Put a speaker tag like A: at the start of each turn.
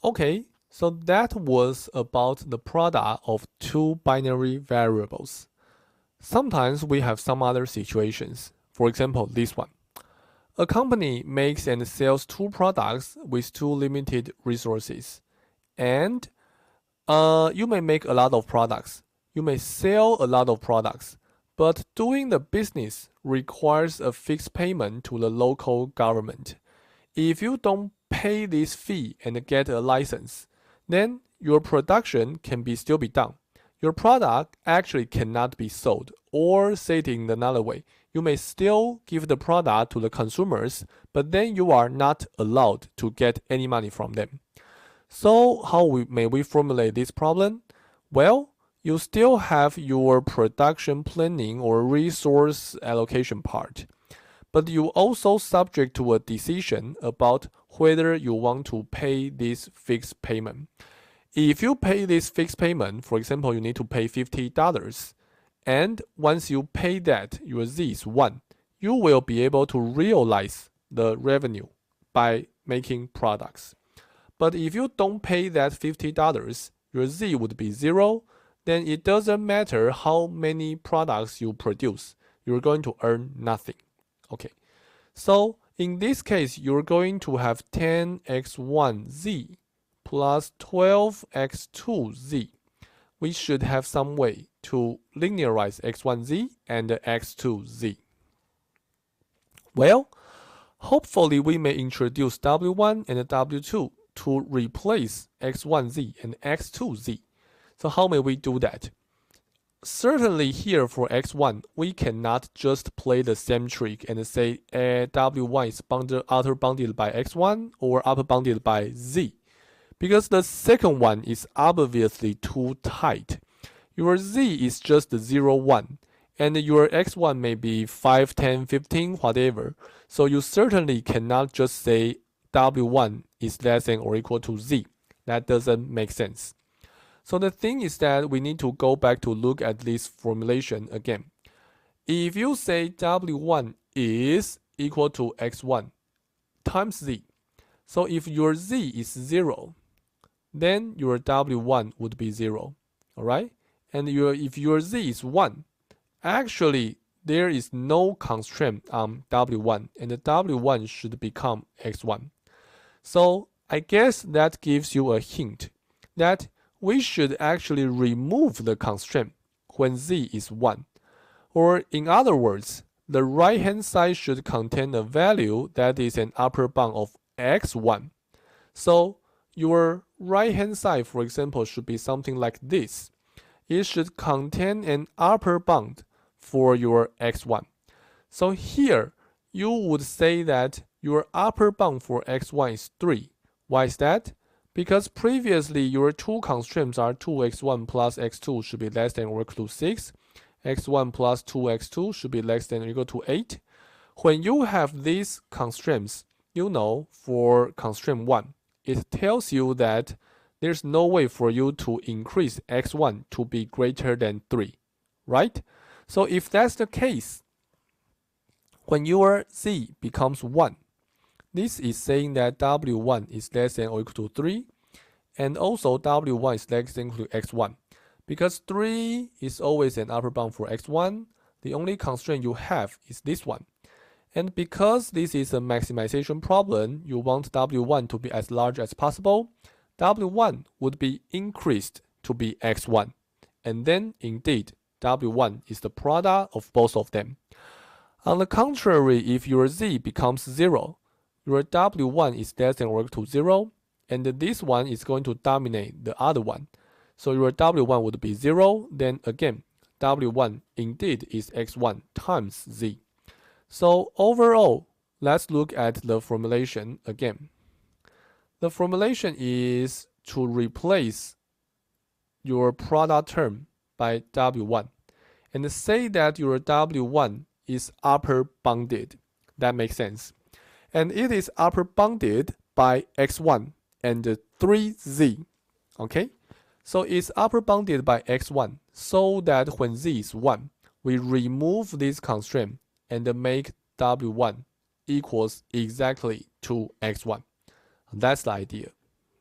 A: Okay, so that was about the product of two binary variables. Sometimes we have some other situations. For example, this one. A company makes and sells two products with two limited resources. And you may make a lot of products. You may sell a lot of products. But doing the business requires a fixed payment to the local government. If you don't pay this fee and get a license, then your production can still be done. Your product actually cannot be sold, or said in another way, you may still give the product to the consumers, but then you are not allowed to get any money from them. So how may we formulate this problem? Well, you still have your production planning or resource allocation part, but you also subject to a decision about whether you want to pay this fixed payment. If you pay this fixed payment, for example, you need to pay $50, and once you pay that, your Z is 1, you will be able to realize the revenue by making products. But if you don't pay that $50, your Z would be 0, then it doesn't matter how many products you produce, you're going to earn nothing. Okay, so in this case, you're going to have 10x1z plus 12x2z. We should have some way to linearize x1z and x2z. Well, hopefully we may introduce w1 and w2 to replace x1z and x2z. So how may we do that? Certainly here for x1, we cannot just play the same trick and say w1 is outer bounded by x1 or upper bounded by z, because the second one is obviously too tight. Your z is just 0, 1, and your x1 may be 5, 10, 15, whatever. So you certainly cannot just say w1 is less than or equal to z. That doesn't make sense. So the thing is that we need to go back to look at this formulation again. If you say w1 is equal to x1 times z, so if your z is 0, then your w1 would be 0, all right? And if your z is 1, actually there is no constraint on w1, and the w1 should become x1. So I guess that gives you a hint that we should actually remove the constraint when z is 1. Or in other words, the right-hand side should contain a value that is an upper bound of x1. So your right-hand side, for example, should be something like this. It should contain an upper bound for your x1. So here, you would say that your upper bound for x1 is 3. Why is that? Because previously your two constraints are 2x1 plus x2 should be less than or equal to 6. x1 plus 2x2 should be less than or equal to 8. When you have these constraints, you know for constraint 1, it tells you that there's no way for you to increase x1 to be greater than 3, right? So if that's the case, when your z becomes 1, this is saying that w1 is less than or equal to 3, and also w1 is less than or equal to x1. Because 3 is always an upper bound for x1, the only constraint you have is this one. And because this is a maximization problem, you want w1 to be as large as possible, w1 would be increased to be x1. And then, indeed, w1 is the product of both of them. On the contrary, if your z becomes 0, your w1 is less than or equal to 0, and this one is going to dominate the other one. So your w1 would be 0, then again, w1 indeed is x1 times z. So overall, let's look at the formulation again. The formulation is to replace your product term by w1, and say that your w1 is upper bounded. That makes sense. And it is upper bounded by x1 and 3z. Okay? So it's upper bounded by x1 so that when z is 1, we remove this constraint and make w1 equals exactly to x1. That's the idea.